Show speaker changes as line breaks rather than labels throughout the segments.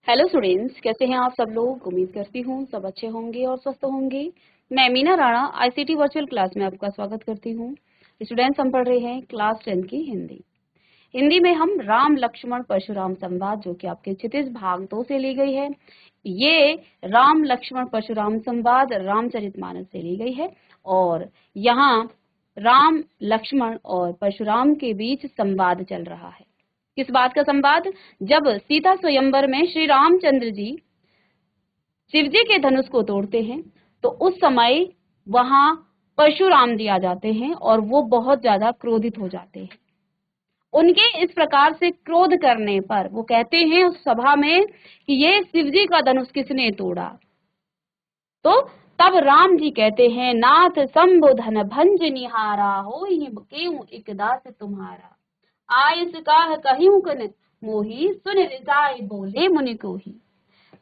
Hello students, कैसे हैं आप सब लोग। उम्मीद करती हूँ सब अच्छे होंगे और स्वस्थ होंगे। मैं Meena Rana ICT virtual class में आपका स्वागत करती हूँ। स्टूडेंट्स, हम पढ़ रहे हैं क्लास 10 की हिंदी। हिंदी में हम राम लक्ष्मण परशुराम संवाद, जो कि आपके क्षितिज भाग 2 से ली गई है, ये राम लक्ष्मण परशुराम संवाद रामचरितमानस से ली गई है। और यहाँ राम लक्ष्मण और परशुराम के बीच संवाद चल रहा है। किस बात का संवाद? जब सीता स्वयंवर में श्री रामचंद्र जी शिवजी के धनुष को तोड़ते हैं तो उस समय वहां परशुराम जी आ जाते हैं और वो बहुत ज्यादा क्रोधित हो जाते हैं। उनके इस प्रकार से क्रोध करने पर वो कहते हैं उस सभा में कि ये शिवजी का धनुष किसने तोड़ा। तो तब राम जी कहते हैं, नाथ शंभु धन भंज निहारा, होई केहू एक दास तुम्हारा। आयस काह कहियूं कन मोही, सुन रिसाई बोले मुनि कोही।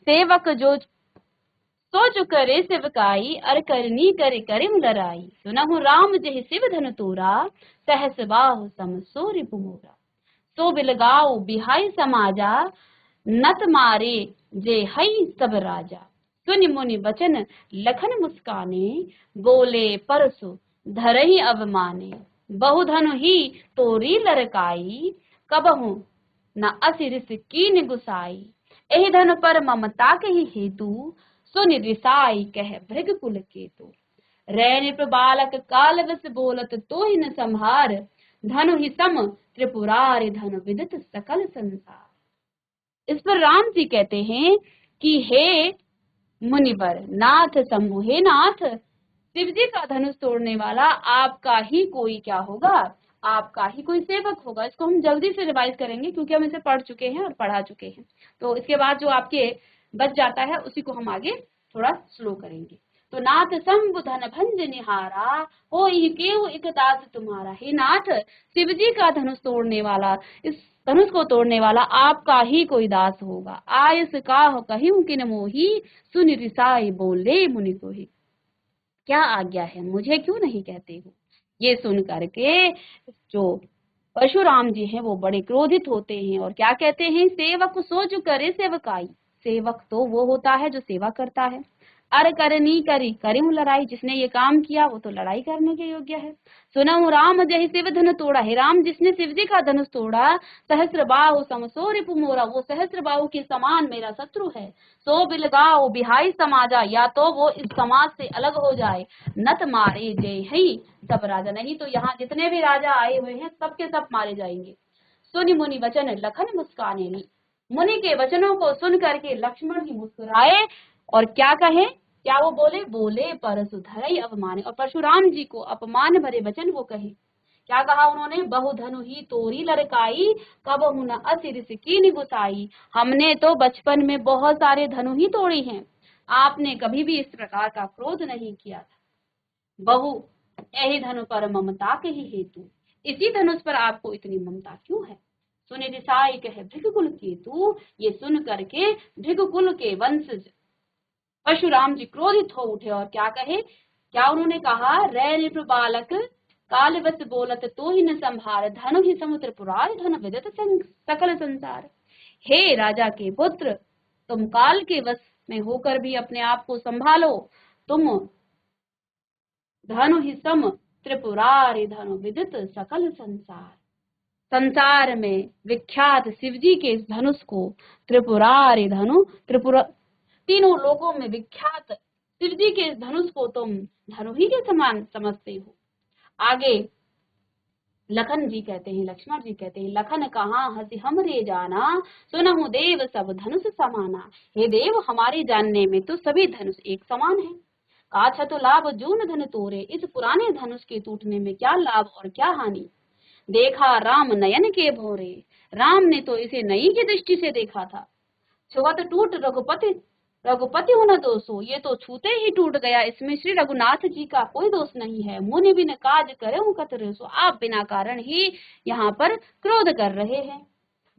सेवक जो सोच करे सेवकाई, अर करनी करे करिम लराई। सुनहु राम जहि शिव धनु तोरा, सहस बाहु सम सो रिपु मोरा। सो बिलगाओ बिहाई समाजा, नत मारे जे हई सब राजा। सुनि मुनि बचन लखन मुस्काने, बोले परसु धरहि अवमाने। बहुधनु ही तोरी लरकाई, कबहु न असिरिस कीन गुसाई। एहि धन पर ममता के ही हेतु, सुनि रिसाई कह भृग कुल केतु। रैन बालक काल बस बोलत तो ही न संहार, धनु ही सम त्रिपुरारि धनु विदित सकल संसार। इस पर राम जी कहते हैं कि हे मुनिवर, नाथ शंभु, हे नाथ, शिव जी का धनुष तोड़ने वाला आपका ही कोई क्या होगा, आपका ही कोई सेवक होगा। इसको हम जल्दी से रिवाइज करेंगे क्योंकि हम इसे पढ़ चुके हैं और पढ़ा चुके हैं। तो इसके बाद जो आपके बच जाता है उसी को हम आगे थोड़ा स्लो करेंगे। तो नाथ शंभु धन भंज निहारा, हो केहू एक दास तुम्हारा। हे नाथ, शिव जी का धनुष तोड़ने वाला, इस धनुष को तोड़ने वाला आपका ही कोई दास होगा। आयस काह कहियूं किन मोही, सुन रिसाई बोले मुनि कोही। क्या आज्ञा है, मुझे क्यों नहीं कहते हो। ये सुन करके जो परशुराम जी हैं वो बड़े क्रोधित होते हैं और क्या कहते हैं, सेवक सोच करे सेवकाई। सेवक तो वो होता है जो सेवा करता है। अर करनी करी करिम लड़ाई, जिसने ये काम किया वो तो लड़ाई करने के योग्य है। सुनहु राम जहि शिव धनु तोड़ा, हे राम, जिसने शिव जी का धनुष तोड़ा, सहस्र बाहु सम सो रिपु मोरा, वो सहस्र बाहु के समान मेरा शत्रु है। सो बिलगाओ बिहाई समाजा, या तो वो इस समाज से अलग हो जाए। नत मारे जय हई सब राजा, नहीं तो यहाँ जितने भी राजा आए हुए हैं सबके सब मारे जाएंगे। सुनि मुनि वचन लखन मुस्काने, मुनि के वचनों को सुन करके लक्ष्मण जी मुस्कुराए और क्या कहे, क्या वो बोले, बोले परसु धरई अवमाने, और परशुराम जी को अपमान भरे वचन वो कहे। क्या कहा उन्होंने, बहुधनु ही तोरी लड़काई, कबहु न असिरिस कीन गुसाई। हमने तो बचपन में बहुत सारे धनु ही तोड़ी हैं, आपने कभी भी इस प्रकार का क्रोध नहीं किया था। बहु यही धनु पर ममता के ही हेतु, इसी धनुष पर आपको इतनी ममता क्यों है। सुने रिसाई कहे भृगुकुल केतु, ये सुन करके भृगुकुल के वंशज परशुराम जी क्रोधित हो उठे और क्या कहे, क्या उन्होंने कहा, रै नृप बालक काल बस बोलत तो ही न संभार, धनु ही समुद्र पुरार धन विदित सकल संसार। हे राजा के पुत्र, तुम काल के वश में होकर भी अपने आप को संभालो। तुम धनु ही सम त्रिपुरारि धनु विदित सकल संसार, संसार में विख्यात शिवजी के इस धनुष को त्रिपुरारि धनु, त्रिपुरा तीनों लोगों में विख्यात शिवजी के इस धनुष को तुम धनु ही के समान समझते हो। आगे लखन जी कहते हैं, लक्ष्मण जी कहते हैं, लखन कहाँ हंसी हमरे जाना, सुनहु देव सब धनुष समाना। हे देव, हमारे जानने में तो सभी धनुष एक समान है। काछा तो लाभ जून धन तोरे, इस पुराने धनुष के टूटने में क्या लाभ और क्या हानि। देखा राम नयन के भोरे, राम ने तो इसे नई की दृष्टि से देखा था। छुआ तो टूट रघुपति, रघुपति होना दोषो, ये तो छूते ही टूट गया, इसमें श्री रघुनाथ जी का कोई दोष नहीं है। मुनि बिन काज करे कतरे सो, आप बिना कारण ही यहाँ पर क्रोध कर रहे हैं।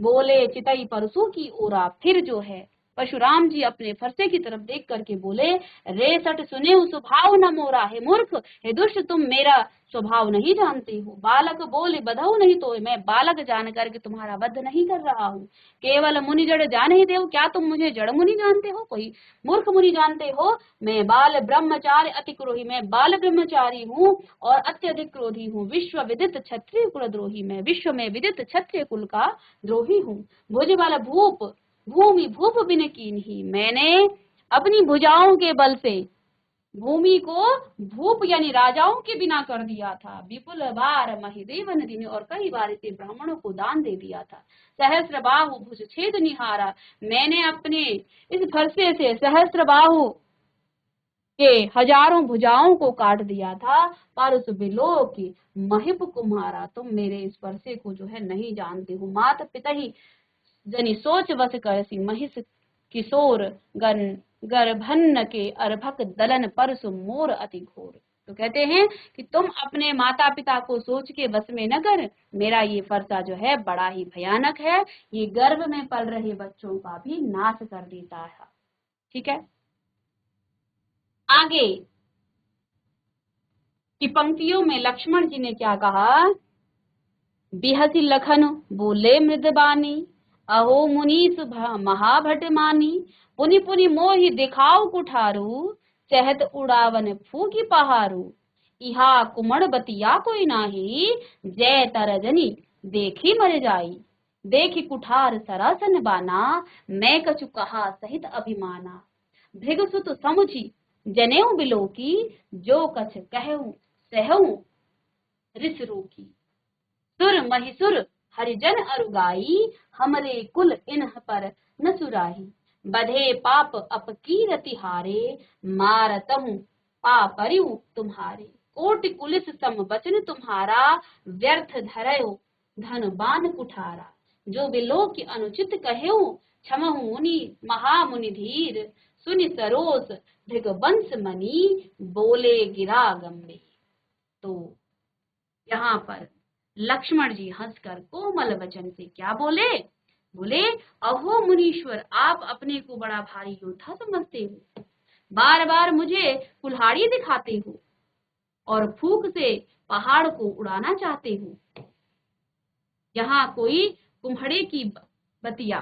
बोले चितई परसों की ओरा, फिर जो है परशुराम जी अपने फरसे की तरफ देख करके बोले, रे सट सुने स्वभाव न मोरा, हे मूर्ख, हे दुष्ट, तुम मेरा स्वभाव नहीं जानते हो। बालक बोले बधऊ नहीं तो, मैं बालक जान करके तुम्हारा वध नहीं कर रहा हूँ। केवल मुनि जड़ जान ही देव, क्या तुम मुझे जड़ मुनि जानते हो, कोई मूर्ख मुनि जानते हो। मैं बाल ब्रह्मचारी अति क्रोही, मैं बाल ब्रह्मचारी हूँ और अत्यधिक क्रोधी हूँ। विश्व विदित क्षत्रिय कुल द्रोही, मैं विश्व में विदित क्षत्रिय कुल का द्रोही हूँ। भुज बल भूप भूमि भूप बिन कीन्ही, मैंने अपनी भुजाओं के बल से भूमि को भूप यानी राजाओं के बिना कर दिया था। विपुल बार महिदेवन दिन, और कई बार इसे ब्राह्मणों को दान दे दिया था। सहस्त्र बाहु भुज छेद निहारा, मैंने अपने इस फरसे से सहस्त्र बाहु के हजारों भुजाओं को काट दिया था। पर उस बिलो की महिप कुम्हारा, तुम मेरे इस फरसे को जो है नहीं जानते हो। मात पिता ही जनि सोच वस करसी, महिष किशोर गन गर्भन्न के अर्भक दलन परसु मोर अति घोर। तो कहते हैं कि तुम अपने माता पिता को सोच के बस में न कर, मेरा ये फरसा जो है बड़ा ही भयानक है, ये गर्भ में पल रहे बच्चों का भी नाश कर देता है। ठीक है, आगे की पंक्तियों में लक्ष्मण जी ने क्या कहा, बिहसी लखन बोले मृदबानी, अहो मुनीस महाभट मानी, पुनि पुनि मोहि दिखाओ कुठारू, चहत उड़ावन फूकी पहारू, इहा कुमड़ बतिया कोई नाही, जय तरजनी देखी मर जाई, देखी कुठार सरासन बाना, मैं कछु कहा सहित अभिमाना, भृगुसुत समुझी जनेऊ बिलो की, जो कछ कहूं सहूं रिस रोकी, सुर महिसुर हरिजन अरुगाई, हमरे कुल इन्ह पर न सुराही, बधे पाप अपकीरति हारे, मारतहु पापरिउ तुम्हारे, कोटि कुलिस सम बचन तुम्हारा, व्यर्थ धरयो धन बान कुठारा, जो बिलो की अनुचित कहेऊ, क्षमहु मुनि महामुनि धीर, सुनि सरोस भृगवंश मनी, बोले गिरा गंभीर। तो यहाँ पर लक्ष्मण जी हंसकर कोमल वचन से क्या बोले, बोले, अहो मुनीश्वर, आप अपने को बड़ा भारी योद्धा समझते हो, बार बार मुझे कुल्हाड़ी दिखाते हो और फूंक से पहाड़ को उड़ाना चाहते हो। यहाँ कोई कुम्हड़े की बतिया,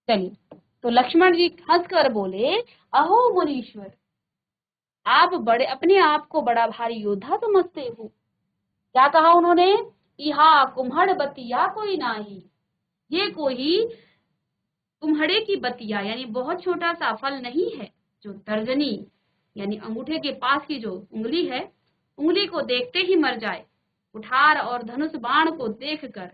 चलिए, तो लक्ष्मण जी हंसकर बोले, अहो मुनीश्वर, आप बड़े अपने आप को बड़ा भारी योद्धा समझते हो। क्या कहा उन्होंने, इहा कुम्हड़ बतिया कोई नाही, ये कोई कुम्हड़े की बतिया यानी बहुत छोटा सा फल नहीं है, जो तर्जनी यानी अंगूठे के पास की जो उंगली है, उंगली को देखते ही मर जाए। कुठार और धनुष बाण को देखकर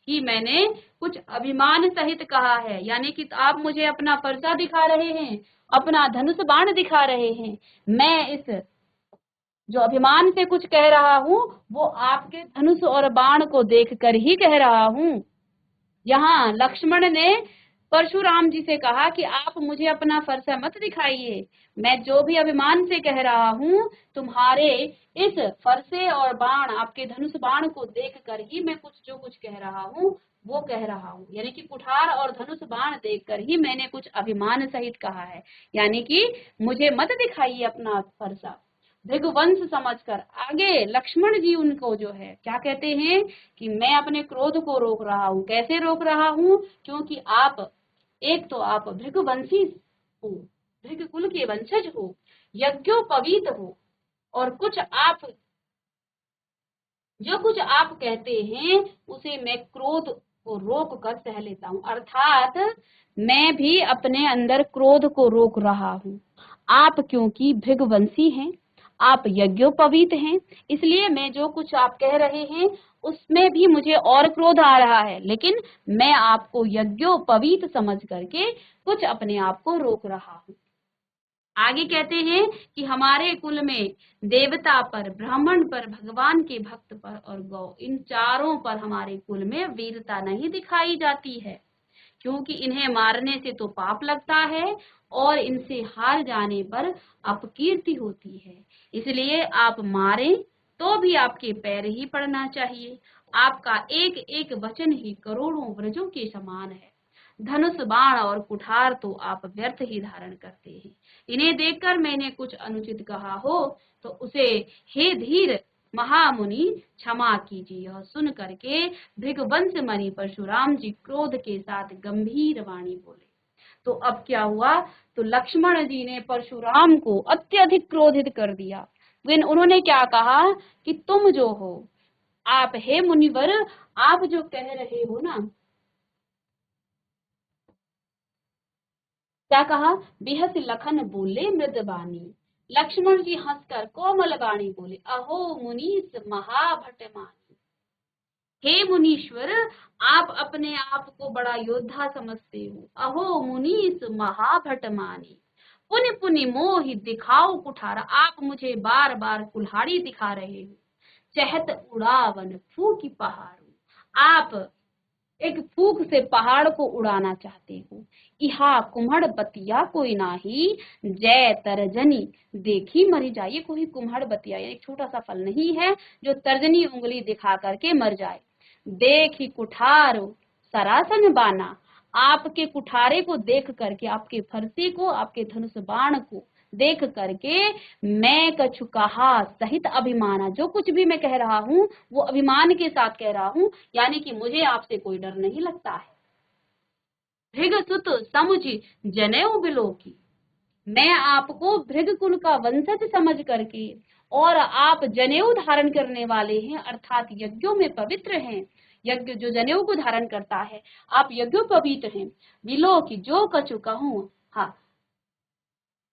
ही मैंने कुछ अभिमान सहित कहा है, यानी कि आप मुझे अपना फरसा दिखा रहे हैं, अपना धनुष बाण दिखा रहे हैं। मैं इस जो अभिमान से कुछ कह रहा हूँ वो आपके धनुष और बाण को देखकर ही कह रहा हूँ। यहाँ लक्ष्मण ने परशुराम जी से कहा कि आप मुझे अपना फरसा मत दिखाइए, मैं जो भी अभिमान से कह रहा हूँ, तुम्हारे इस फरसे और बाण, आपके धनुष बाण को देखकर ही मैं जो कुछ कह रहा हूँ वो कह रहा हूँ। यानी कि कुठार और धनुष बाण देखकर ही मैंने कुछ अभिमान सहित कहा है, यानी कि मुझे मत दिखाइए अपना फरसा। भृगुवंश समझकर आगे लक्ष्मण जी उनको जो है क्या कहते हैं कि मैं अपने क्रोध को रोक रहा हूँ। कैसे रोक रहा हूँ, क्योंकि आप एक तो आप भृगुवंशी हो, भृगु कुल के वंशज हो, यज्ञोपवीत हो, और जो कुछ आप कहते हैं उसे मैं क्रोध को रोक कर सह लेता हूँ, अर्थात मैं भी अपने अंदर क्रोध को रोक रहा हूँ। आप क्योंकि भृगुवंशी हैं, आप यज्ञोपवीत हैं, इसलिए मैं जो कुछ आप कह रहे हैं उसमें भी मुझे और क्रोध आ रहा है, लेकिन मैं आपको यज्ञोपवीत समझ करके कुछ अपने आप को रोक रहा हूँ। आगे कहते हैं कि हमारे कुल में देवता पर, ब्राह्मण पर, भगवान के भक्त पर और गौ, इन चारों पर हमारे कुल में वीरता नहीं दिखाई जाती है, क्योंकि इन्हें मारने से तो पाप लगता है और इनसे हार जाने पर अपकीर्ति होती है। इसलिए आप मारें तो भी आपके पैर ही पड़ना चाहिए। आपका एक एक वचन ही करोड़ों व्रजों के समान है। धनुष बाण और कुठार तो आप व्यर्थ ही धारण करते हैं। इन्हें देखकर मैंने कुछ अनुचित कहा हो तो उसे हे धीर महामुनि क्षमा कीजिए। यह सुन करके भृगुवंश मुनि परशुराम जी क्रोध के साथ गंभीर वाणी बोले। तो अब क्या हुआ, तो लक्ष्मण जी ने परशुराम को अत्यधिक क्रोधित कर दिया। उन्होंने क्या कहा कि तुम जो हो, आप हे मुनिवर, आप जो कह रहे हो ना, क्या कहा, बेहद लखन बोले मृदबानी। लक्ष्मण जी हंसकर कोमल वाणी बोले, अहो मुनीस महाभटमानी। हे मुनीश्वर, आप अपने आप को बड़ा योद्धा समझते हो। अहो मुनीस महाभटमानी, पुनि पुनि मोहि दिखाओ कुठारा। आप मुझे बार बार कुल्हाड़ी दिखा रहे हो। चहत उड़ावन फूकी पहाड़ू, आप एक फूक से पहाड़ को उड़ाना चाहते हो। इहा कुम्हड़ बतिया कोई नाही, जय तर्जनी देखी मरी जाए। ये कोई कुम्हड़ बतिया एक छोटा सा फल नहीं है जो तर्जनी उंगली दिखा करके मर जाए। देखी कुठार सरासन बाना, आपके कुठारे को देख करके, आपके फरसे को, आपके धनुष बाण को देख करके मैं कछु कहा सहित अभिमाना, जो कुछ भी मैं कह रहा हूँ वो अभिमान के साथ कह रहा हूँ, यानी कि मुझे आपसे कोई डर नहीं लगता है। भृगसुत समुझ जनेऊ बिलोकी, मैं आपको भृग कुल का वंशज समझ करके, और आप जनेऊ धारण करने वाले हैं, अर्थात यज्ञों में पवित्र हैं। यज्ञ जो जनेऊ को धारण करता है, आप यज्ञों पवित्र हैं। बिलोकी जो कछु कहूँ, हाँ,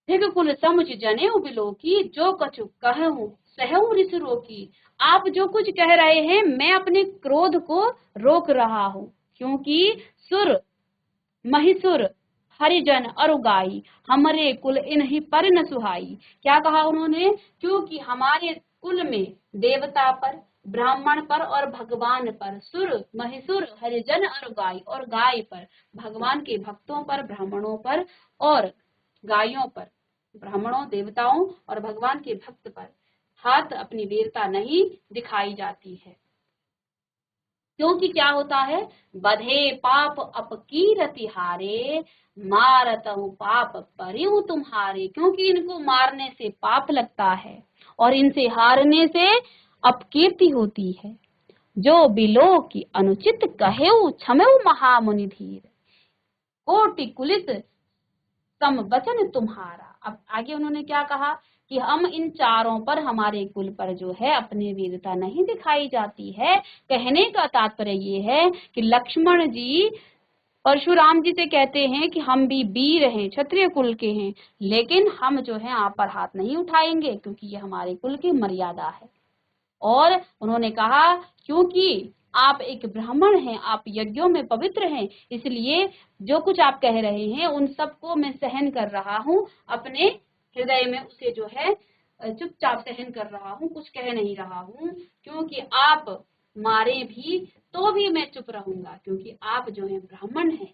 भृग कुल समुझ जनेऊ बिलोकी, जो कछु कहूँ सहू रिस रोकी। आप जो कुछ कह रहे हैं मैं अपने क्रोध को रोक रहा हूँ, क्योंकि सुर महिसुर हरिजन अरुगाई, हमारे कुल इन्हीं पर न सुहाई। क्या कहा उन्होंने, क्योंकि हमारे कुल में देवता पर, ब्राह्मण पर और भगवान पर, सुर महिसुर हरिजन अरुगाई, और गाय पर, भगवान के भक्तों पर, ब्राह्मणों पर और गायों पर, ब्राह्मणों, देवताओं और भगवान के भक्त पर हाथ अपनी वीरता नहीं दिखाई जाती है। क्योंकि क्या होता है, बधे पाप अपकीरति हारे, मारत पाप परिउ तुम्हारे। क्योंकि इनको मारने से पाप लगता है और इनसे हारने से अपकीर्ति होती है। जो बिलो की अनुचित कहेउ क्षमेउ महामुनि धीर, कोटि कुलित सम वचन तुम्हारा। अब आगे उन्होंने क्या कहा कि हम इन चारों पर, हमारे कुल पर जो है अपनी वीरता नहीं दिखाई जाती है। कहने का तात्पर्य ये है कि लक्ष्मण जी परशुराम जी से कहते हैं कि हम भी वीर हैं, क्षत्रिय कुल के हैं, लेकिन हम जो है आप पर हाथ नहीं उठाएंगे, क्योंकि ये हमारे कुल की मर्यादा है। और उन्होंने कहा क्योंकि आप एक ब्राह्मण हैं, आप यज्ञों में पवित्र हैं, इसलिए जो कुछ आप कह रहे हैं उन सबको मैं सहन कर रहा हूँ, अपने हृदय में उसे जो है चुपचाप सहन कर रहा हूँ, कुछ कह नहीं रहा हूँ। क्योंकि आप मारे भी तो भी मैं चुप रहूंगा, क्योंकि आप जो है ब्राह्मण हैं।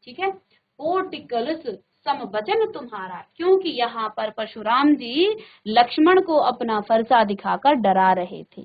ठीक है, कोटि कलश सम वचन तुम्हारा, क्योंकि यहाँ पर परशुराम जी लक्ष्मण को अपना फरसा दिखाकर डरा रहे थे।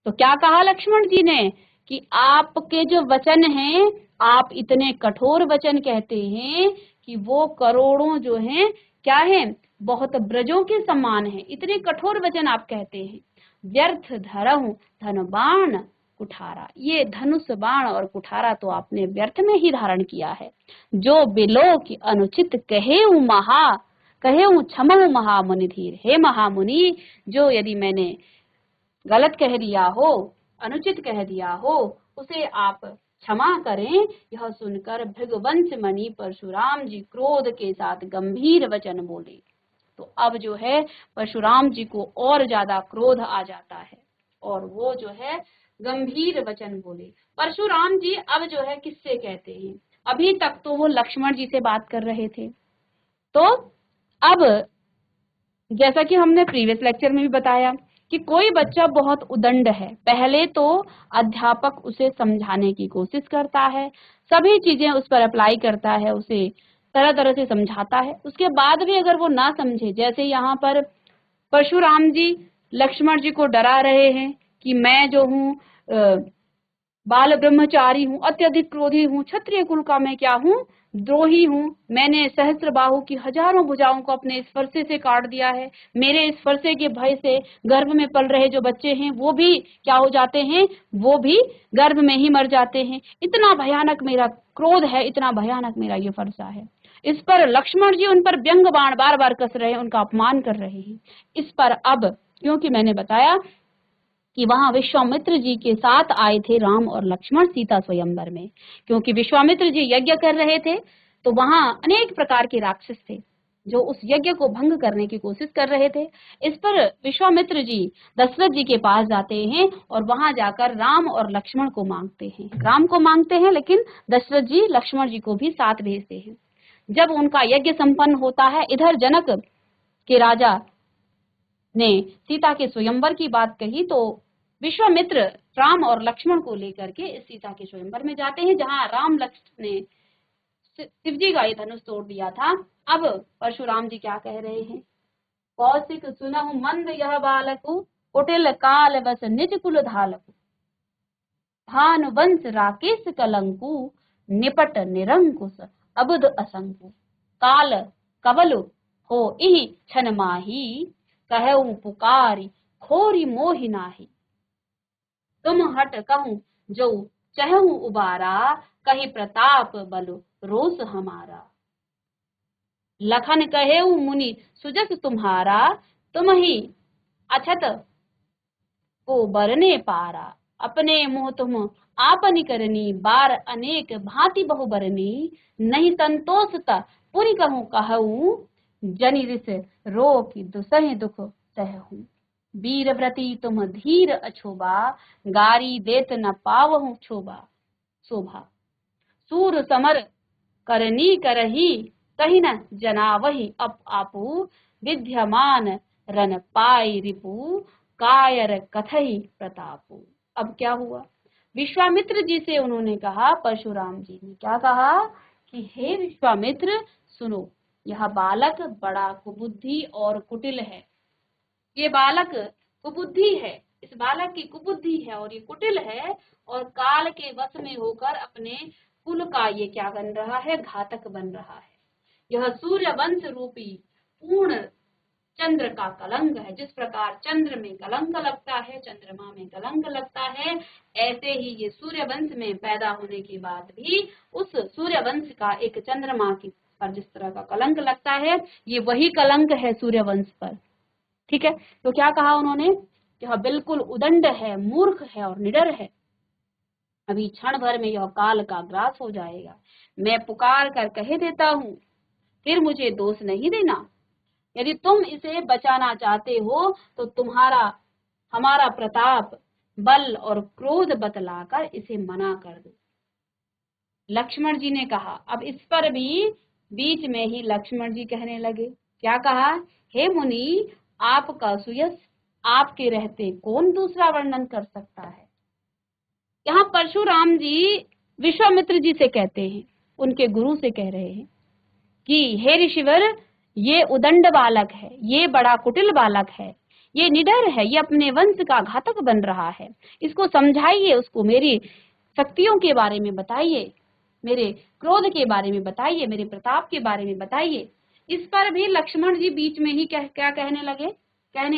तो क्या कहा लक्ष्मण जी ने कि आपके जो वचन हैं, आप इतने कठोर वचन कहते हैं कि वो करोड़ों जो हैं क्या हैं, बहुत ब्रजों के समान हैं। इतने कठोर वचन आप कहते हैं। व्यर्थ धरहु धन बाण कुठारा, ये धनुष बाण और कुठारा तो आपने व्यर्थ में ही धारण किया है। जो बिलो की अनुचित कहेउ क्षमहु महामुनि धीर, हे महामुनि, जो यदि मैंने गलत कह दिया हो, अनुचित कह दिया हो, उसे आप क्षमा करें। यह सुनकर भृगुवंश मुनि परशुराम जी क्रोध के साथ गंभीर वचन बोले। तो अब जो है परशुराम जी को और ज्यादा क्रोध आ जाता है और वो जो है गंभीर वचन बोले। परशुराम जी अब जो है किससे कहते हैं, अभी तक तो वो लक्ष्मण जी से बात कर रहे थे। तो अब जैसा कि हमने प्रीवियस लेक्चर में भी बताया कि कोई बच्चा बहुत उदंड है, पहले तो अध्यापक उसे समझाने की कोशिश करता है, सभी चीजें उस पर अप्लाई करता है, उसे तरह तरह से समझाता है, उसके बाद भी अगर वो ना समझे, जैसे यहाँ पर परशुराम जी लक्ष्मण जी को डरा रहे हैं कि मैं जो हूँ बाल ब्रह्मचारी हूँ, अत्यधिक क्रोधी हूँ, क्षत्रिय कुल का मैं क्या हूँ, द्रोही हूँ। मैंने सहस्त्र बाहु की हजारों भुजाओं को अपने इस फरसे से काट दिया है। मेरे इस फरसे के भय से गर्भ में पल रहे जो बच्चे हैं वो भी क्या हो जाते हैं, वो भी गर्भ में ही मर जाते हैं। इतना भयानक मेरा क्रोध है, इतना भयानक मेरा ये फरसा है। इस पर लक्ष्मण जी उन पर व्यंग बाण बार बार कस रहे हैं, उनका अपमान कर रहे हैं। इस पर अब क्योंकि मैंने बताया कि वहां विश्वामित्र जी के साथ आए थे राम और लक्ष्मण सीता स्वयंवर में, क्योंकि विश्वामित्र जी यज्ञ कर रहे थे तो वहां अनेक प्रकार के राक्षस थे जो उस यज्ञ को भंग करने की कोशिश कर रहे थे। इस पर विश्वामित्र जी दशरथ जी के पास जाते हैं और वहां जाकर राम और लक्ष्मण को मांगते हैं। राम को मांगते हैं लेकिन दशरथ जी लक्ष्मण जी को भी साथ भेजते हैं। जब उनका यज्ञ संपन्न होता है, इधर जनक के राजा ने सीता के स्वयंवर की बात कही तो विश्वामित्र राम और लक्ष्मण को लेकर के इस सीता के स्वयंवर में जाते हैं, जहां राम लक्ष्मण ने शिव जी का ये धनुष तोड़ दिया था। अब परशुराम जी क्या कह रहे हैं, कौशिक सुनहु मंद यह बालकु, कुटिल काल बस निज कुल धालकु, भानु वंश राकेश कलंकु, निपट निरंकुश अबुद असंकु, काल कबलु हो इहि छन माही, कहऊं पुकारी खोरी मोहि नाही, तुम हट कहूं जो चहूं उबारा, कही प्रताप बल रोष हमारा, लखन कहेऊ मुनि सुजस तुम्हारा, तुम ही अछत को बरने पारा, अपने मुँह तुम आपनि करनी, बार अनेक भांति बहु बरनी, नहीं संतोषता पुरि कहूँ कहूँ, जनि रिस रोक दुसहि दुख सहूँ, वीर व्रती तुम धीर अछोबा, गारी देत न पावहु छोबा शोभा, सूर समर करनी करही, कही न जनावही अप आपू, विद्यमान रन पाई रिपु, कायर कथई प्रतापु। अब क्या हुआ, विश्वामित्र जी से उन्होंने कहा, परशुराम जी ने क्या कहा कि हे विश्वामित्र सुनो, यह बालक बड़ा कुबुद्धि और कुटिल है। ये बालक कुबुद्धि है, इस बालक की कुबुद्धि है और ये कुटिल है, और काल के वश में होकर अपने कुल का ये क्या बन रहा है, घातक बन रहा है। यह सूर्य वंश रूपी पूर्ण चंद्र का कलंक है। जिस प्रकार चंद्र में कलंक लगता है, चंद्रमा में कलंक लगता है, ऐसे ही ये सूर्य वंश में पैदा होने के बाद भी उस सूर्य वंश का एक चंद्रमा की पर जिस तरह का कलंक लगता है, ये वही कलंक है सूर्य वंश पर। ठीक है, तो क्या कहा उन्होंने, यह बिल्कुल उदंड है, मूर्ख है और निडर है। अभी क्षण भर में यह काल का ग्रास हो जाएगा। मैं पुकार कर कह देता हूँ, फिर मुझे दोष नहीं देना। यदि तुम इसे बचाना चाहते हो तो तुम्हारा हमारा प्रताप बल और क्रोध बतलाकर इसे मना कर दो। लक्ष्मण जी ने कहा। अब इस पर भी बीच में ही लक्ष्मण जी कहने लगे, क्या कहा, हे मुनि, आपका सुयश आपके रहते कौन दूसरा वर्णन कर सकता है। यहाँ परशुराम जी विश्वामित्र जी से कहते हैं, उनके गुरु से कह रहे हैं कि हे ऋषिवर, ये उदंड बालक है, ये बड़ा कुटिल बालक है, ये निडर है, ये अपने वंश का घातक बन रहा है। इसको समझाइए, उसको मेरी शक्तियों के बारे में बताइए, मेरे क्रोध के बारे में बताइए, मेरे प्रताप के बारे में बताइए। इस पर भी लक्ष्मण जी बीच में ही क्या कहने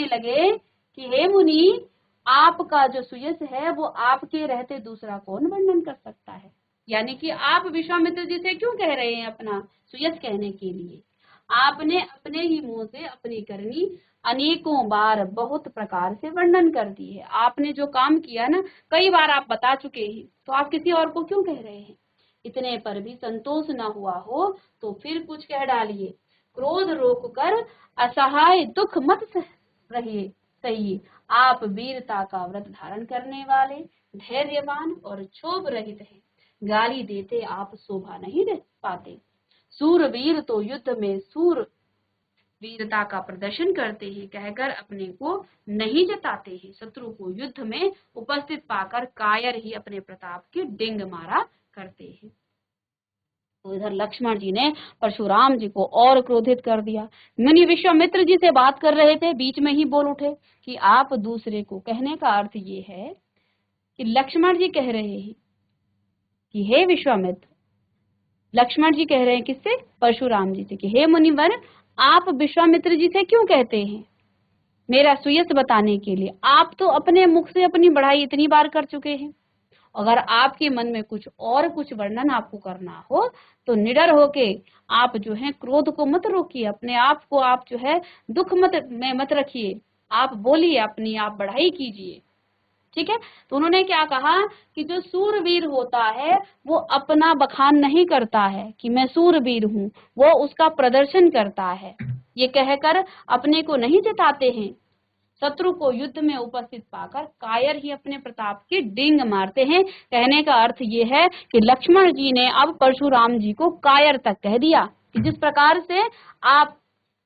लगे कि हे मुनि, आपका जो सुयश है वो आपके रहते दूसरा कौन वर्णन कर सकता है। यानी कि आप विश्वामित्र जी से क्यों कह रहे हैं अपना सुयश कहने के लिए। आपने अपने ही मुंह से अपनी करनी अनेकों बार बहुत प्रकार से वर्णन कर दी है। आपने जो काम किया ना, कई बार आप बता चुके हैं, तो आप किसी और को क्यों कह रहे हैं। इतने पर भी संतोष न हुआ हो तो फिर कुछ कह डालिए। क्रोध रोक कर असहाय दुख मत रहिए सही, आप वीरता का व्रत धारण करने वाले, धैर्यवान और क्षोभ रहित हैं। गाली देते आप शोभा नहीं दे पाते। सूरवीर तो युद्ध में सूर वीरता का प्रदर्शन करते हैं कहकर अपने को नहीं जताते हैं। शत्रु को युद्ध में उपस्थित पाकर कायर ही अपने प्रताप की डिंग मारा करते हैं। तो इधर लक्ष्मण जी ने परशुराम जी को और क्रोधित कर दिया। मुनि विश्वामित्र जी से बात कर रहे थे, बीच में ही बोल उठे कि आप दूसरे को, कहने का अर्थ ये है कि लक्ष्मण जी कह रहे हैं कि हे विश्वामित्र, लक्ष्मण जी कह रहे हैं किससे? परशुराम जी से, कि हे मुनिवर, आप विश्वामित्र जी से क्यों कहते हैं? मेरा सुयश बताने के लिए। आप तो अपने मुख से अपनी बढ़ाई इतनी बार कर चुके हैं। अगर आपके मन में कुछ वर्णन आपको करना हो तो निडर होके आप जो है क्रोध को मत रोकिए, अपने आप को आप जो है दुख मत रखिए, आप बोलिए, अपनी आप बढ़ाई कीजिए। ठीक है। तो उन्होंने क्या कहा कि जो सूरवीर होता है वो अपना बखान नहीं करता है कि मैं सूरवीर हूँ, वो उसका प्रदर्शन करता है। ये कहकर अपने को नहीं जताते हैं। शत्रु को युद्ध में उपस्थित पाकर कायर ही अपने प्रताप की डींग मारते हैं। कहने का अर्थ ये है कि लक्ष्मण जी ने अब परशुराम जी को कायर तक कह दिया कि जिस प्रकार से आप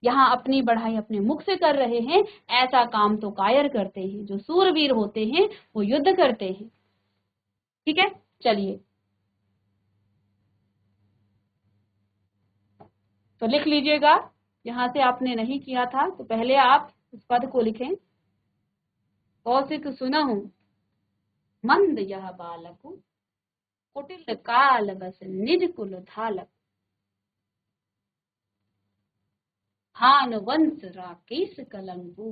यहाँ अपनी बढ़ाई अपने मुख से कर रहे हैं, ऐसा काम तो कायर करते हैं। जो सूरवीर होते हैं वो युद्ध करते हैं। ठीक है, चलिए तो लिख लीजिएगा। यहाँ से आपने नहीं किया था तो पहले आप इस पद को लिखें। कौशिक सुनहु मंद यह बालक, कुटिल काल बस निज कुल धालक। हान वंश राकेश कलंकु,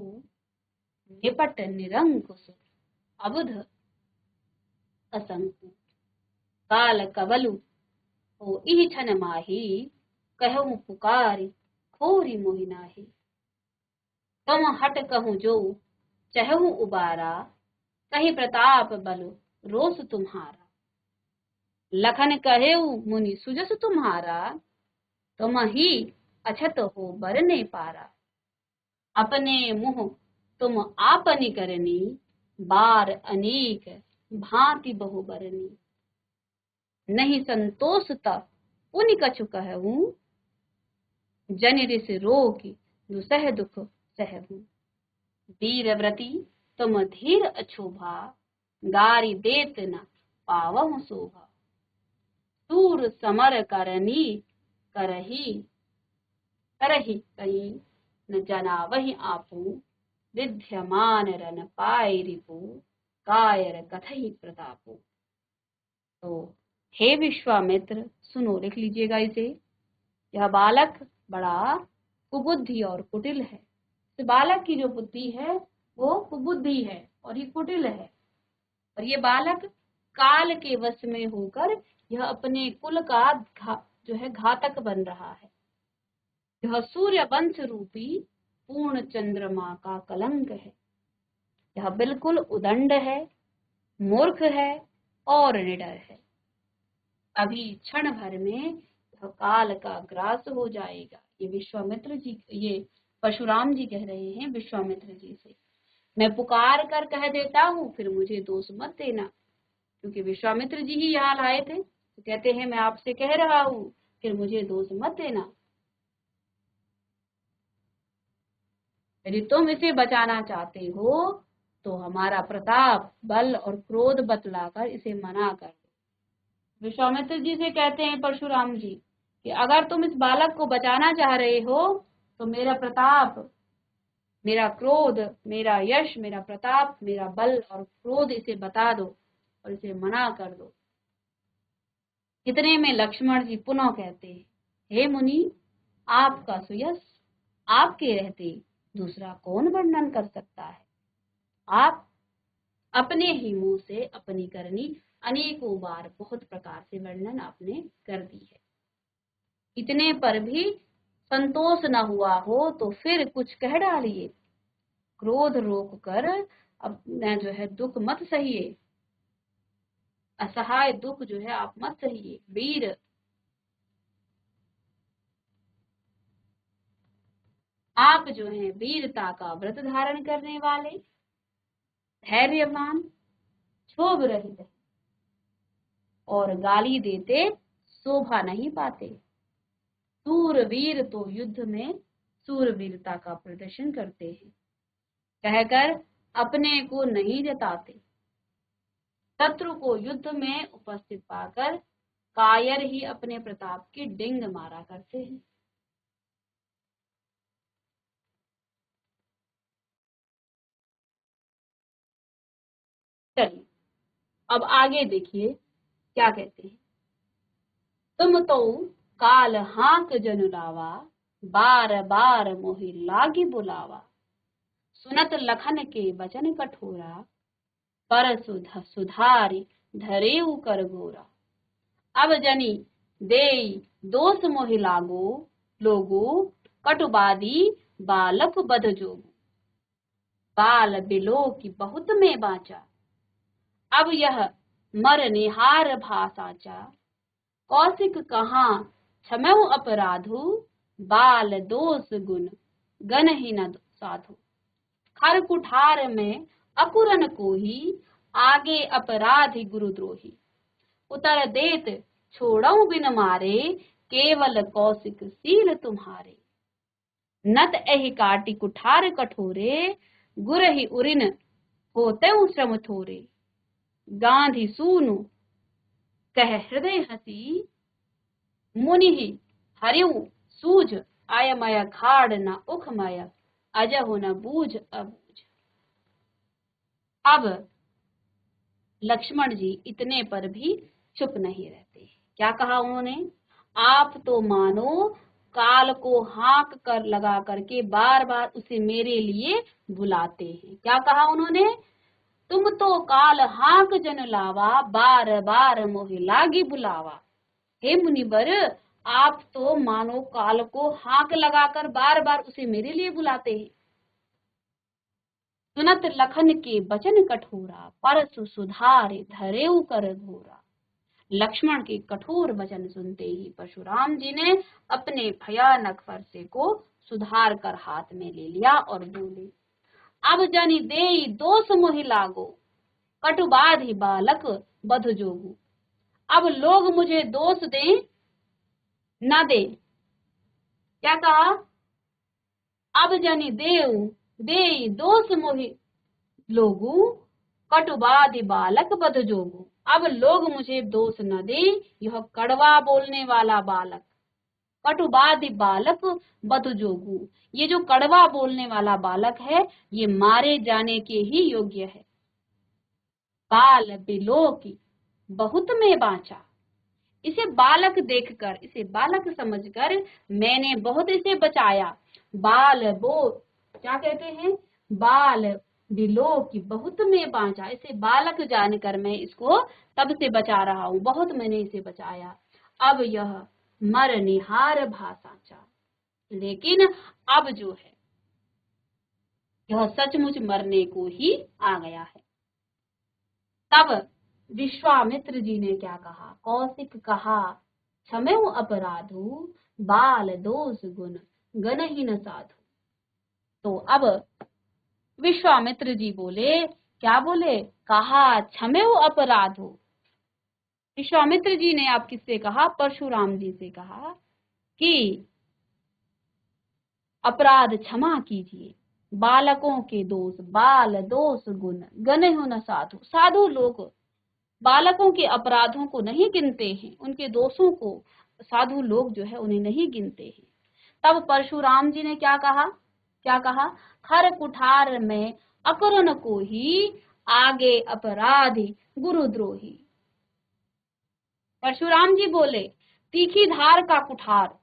निपट निरंकुश अबुध असंकु। काल कवलु हो इह छन माही, कहूँ पुकारी खोरी मोहि नाही। तुम हट कहूँ जो चहु उबारा, कही प्रताप बल रोष तुम्हारा। लखन कहेऊ मुनि सुजस तुम्हारा, तुम ही अछत हो बरने पारा। अपने मुँह तुम आपनी करनी, बार अनेक भांति बहु बरनी। नहीं संतोषता उनि कछु कहूँ, जन रिस रोगी दुसह दुख सहूँ। वीरव्रती तुम धीर अछोभा, गारी देत न पावहु शोभा। सूर समर करनी करही, करही कहीं न जना वही आपू। विद्यमान रन पाए रिपु, कायर कथई प्रतापु। तो हे विश्वामित्र सुनो, लिख लीजिएगा इसे। यह बालक बड़ा कुबुद्धि और कुटिल है। इस बालक की जो बुद्धि है वो कुबुद्धि है और ये कुटिल है। और ये बालक काल के वश में होकर यह अपने कुल का जो है घातक बन रहा है। यह सूर्य वंश रूपी पूर्ण चंद्रमा का कलंक है। यह बिल्कुल उदंड है, मूर्ख है और निडर है। अभी क्षण भर में यह काल का ग्रास हो जाएगा। ये विश्वामित्र जी, ये परशुराम जी कह रहे हैं विश्वामित्र जी से। मैं पुकार कर कह देता हूँ, फिर मुझे दोष मत देना। क्योंकि विश्वामित्र जी ही यहाँ लाए थे तो कहते हैं मैं आपसे कह रहा हूँ, फिर मुझे दोष मत देना। यदि तुम इसे बचाना चाहते हो तो हमारा प्रताप, बल और क्रोध बतलाकर इसे मना कर दो। विश्वामित्र जी से कहते हैं परशुराम जी कि अगर तुम इस बालक को बचाना चाह रहे हो तो मेरा प्रताप, मेरा क्रोध, मेरा यश, मेरा प्रताप, मेरा बल और क्रोध इसे बता दो और इसे मना कर दो। इतने में लक्ष्मण जी पुनः कहते हैं, हे मुनि, आपका सुयश आपके रहते दूसरा कौन वर्णन कर सकता है। आप अपने ही मुंह से अपनी करनी अनेकों बार बहुत प्रकार से वर्णन आपने कर दी है। इतने पर भी संतोष न हुआ हो तो फिर कुछ कह डालिए। क्रोध रोक कर अपना जो है दुख मत सहिए, असहाय दुख जो है आप मत सहिए। वीर, आप जो है वीरता का व्रत धारण करने वाले, धैर्यवान, क्षोभ रहित और गाली देते शोभा नहीं पाते। सूरवीर तो युद्ध में सूरवीरता का प्रदर्शन करते हैं, कहकर अपने को नहीं जताते। शत्रु को युद्ध में उपस्थित पाकर कायर ही अपने प्रताप की डिंग मारा करते हैं। चलिए अब आगे देखिए क्या कहते हैं। तुम तो काल हाक जनु लावा, बार बार मोहि लागी बुलावा। सुनत लखन के वचन कठोरा, पर सुधारी धरेऊ कर गोरा। अब जनी देई दोष मोहि लागो, लोगो कटुबादी बालक बध जोगु। बाल बिलो की बहुत में बाचा, अब यह मर निहार भाषाचा। कौशिक कहाँ क्षमऊ अपराधु, बाल दोष गुण गन ही न साधु। खर कुठार में अकुरन को ही, आगे अपराधी गुरुद्रोही। उतर देत छोड़ऊ बिन मारे, केवल कौशिक सील तुम्हारे। नत एहि काटी कुठार कठोरे, गुरहि उरिन होते श्रम थोरे। गांधी सूनु कह हृदय हसी, मुनि हरिऊ सूझ आयमय खाड़ न उखमय। अजहु न बूझ अबूझ। अब लक्ष्मण जी इतने पर भी चुप नहीं रहते। क्या कहा उन्होंने? आप तो मानो काल को हाक कर लगा करके बार बार उसे मेरे लिए बुलाते हैं। क्या कहा उन्होंने? तुम तो काल हाक जन लावा, बार बार मोहि लागी बुलावा। हे मुनिवर, आप तो मानो काल को हाक लगाकर बार बार उसे मेरे लिए बुलाते हैं। सुनत लखन के वचन कठोरा, परसु सुधारे धरेऊ कर घोरा। लक्ष्मण के कठोर वचन सुनते ही परशुराम जी ने अपने भयानक फरसे को सुधार कर हाथ में ले लिया और बोले, अब जनि देई दोष मोहि लागो, कटुबाधि बालक बध जोगु। अब लोग मुझे दोष दें न दे। क्या कहा? अब जनि देई दोष मोहि लोगु, कटुबाधि बालक बध जोगु। अब लोग मुझे दोष न दे। यह कड़वा बोलने वाला बालक, कटुबाधि बालक बध जोगु, ये जो कड़वा बोलने वाला बालक है ये मारे जाने के ही योग्य है। बाल बिलो की बहुत में बांचा। इसे बालक देखकर, इसे बालक समझकर मैंने बहुत इसे बचाया। बाल बो क्या कहते हैं? बाल बिलो की बहुत में बांचा। इसे बालक जानकर मैं इसको तब से बचा रहा हूँ, बहुत मैंने इसे बचाया। अब यह मर निहार भाषाचा, लेकिन अब जो है यह सचमुच मरने को ही आ गया है। तब विश्वामित्र जी ने क्या कहा? कौशिक कहा क्षमेव अपराधु, बाल दोष गुण गणहीन साधु। तो अब विश्वामित्र जी बोले, क्या बोले? कहा क्षमेव अपराधु। विश्वामित्र जी ने आप किससे कहा? परशुराम जी से कहा कि अपराध क्षमा कीजिए, बालकों के दोष, बाल दोष गुण गणहीन साधु। साधु लोग बालकों के अपराधों को नहीं गिनते हैं, उनके दोषों को साधु लोग जो है उन्हें नहीं गिनते हैं। तब परशुराम जी ने क्या कहा? क्या कहा? खर कुठार में अकरन को ही, आगे अपराधी गुरुद्रोही। परशुराम जी बोले, तीखी धार का कुठार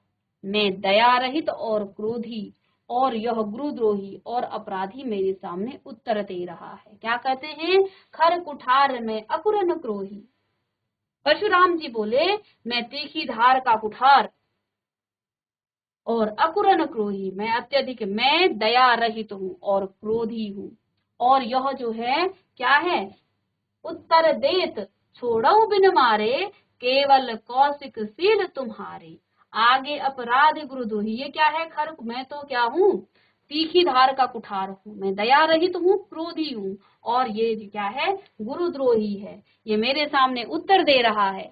में दया रहित और क्रोधी, और यह गुरुद्रोही और अपराधी मेरे सामने उत्तर दे रहा है। क्या कहते हैं? खर कुठार में अकुरन क्रोही। परशुराम जी बोले, मैं तीखी धार का कुठार और अकुरन क्रोही, मैं अत्यधिक, मैं दया रहित हूँ और क्रोधी हूँ। और यह जो है क्या है? उत्तर देत छोड़ो बिन मारे, केवल कौशिक सील तुम्हारे। आगे अपराध गुरुद्रोही। ये क्या है? खर, मैं तो क्या हूँ? तीखी धार का कुठार हूँ, मैं दया रहित हूँ, क्रोधी हूँ, और ये क्या है? गुरुद्रोही है। ये मेरे सामने उत्तर दे रहा है।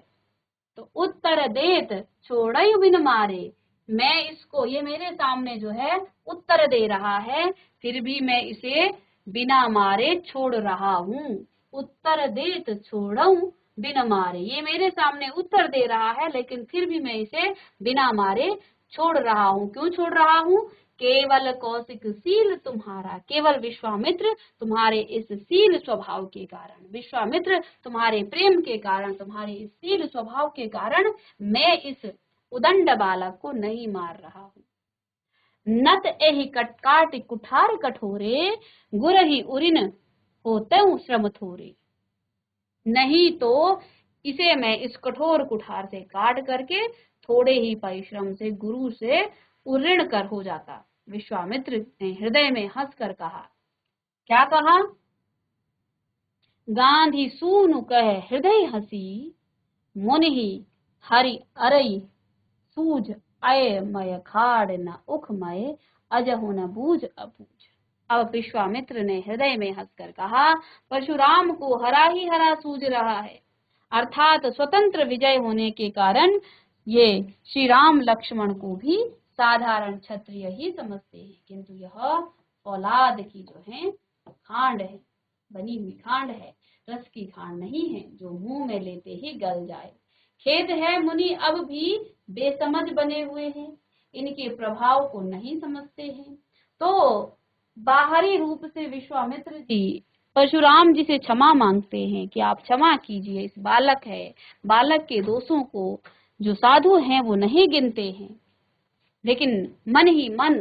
तो उत्तर देत छोड़ई बिन मारे, मैं इसको, ये मेरे सामने जो है उत्तर दे रहा है, फिर भी मैं इसे बिना मारे छोड़ रहा हूँ। उत्तर देत छोड़ऊ बिना मारे। ये मेरे सामने उत्तर दे रहा है, लेकिन फिर भी मैं इसे बिना मारे छोड़ रहा हूँ। क्यों छोड़ रहा हूँ? केवल कौशिकशील तुम्हारा, केवल विश्वामित्र तुम्हारे इस शील स्वभाव के कारण, विश्वामित्र तुम्हारे प्रेम के कारण, तुम्हारे इस शील स्वभाव के कारण मैं इस उदंड बालक को नहीं मार रहा हूँ। नत एहि काट कुठार कठोरे, गुरहि उरिन होते श्रम थोरे। नहीं तो इसे मैं इस कठोर कुठार से काट करके थोड़े ही परिश्रम से गुरु से उऋण कर हो जाता। विश्वामित्र ने हृदय में हंसकर कहा। क्या कहा? गांधी सूनु कह हृदय हंसी, मुनि हरि अरई सूझ अय मय खाड़ न उखमय, अजहु न बूझ अबूझ। अब विश्वामित्र ने हृदय में हंसकर कहा, परशुराम को हरा ही हरा सूझ रहा है, अर्थात स्वतंत्र विजय होने के कारण ये श्री राम लक्ष्मण को भी साधारण क्षत्रिय ही समझते हैं, किंतु यह औलाद की जो है खांड है, बनी हुई खांड है, रस की खांड नहीं है जो मुंह में लेते ही गल जाए। खेद है मुनि अब भी बेसमझ बने हुए हैं, इनके प्रभाव को नहीं समझते हैं। तो बाहरी रूप से विश्वामित्र जी परशुराम जी से क्षमा मांगते हैं कि आप क्षमा कीजिए, इस बालक है, बालक के दोषों को जो साधु हैं वो नहीं गिनते हैं। लेकिन मन ही मन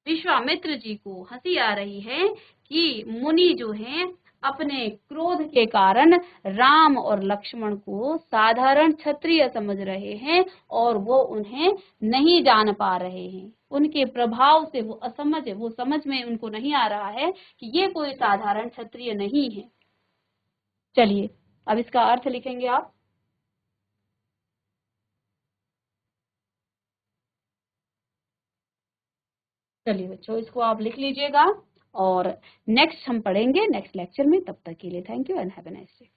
विश्वामित्र जी को हंसी आ रही है कि मुनि जो हैं अपने क्रोध के कारण राम और लक्ष्मण को साधारण क्षत्रिय समझ रहे हैं और वो उन्हें नहीं जान पा रहे हैं। उनके प्रभाव से वो असमझ है, वो समझ में उनको नहीं आ रहा है कि ये कोई साधारण क्षत्रिय नहीं है। चलिए अब इसका अर्थ लिखेंगे आप। चलिए बच्चों, इसको आप लिख लीजिएगा और नेक्स्ट हम पढ़ेंगे नेक्स्ट लेक्चर में। तब तक के लिए thank you and have a nice day.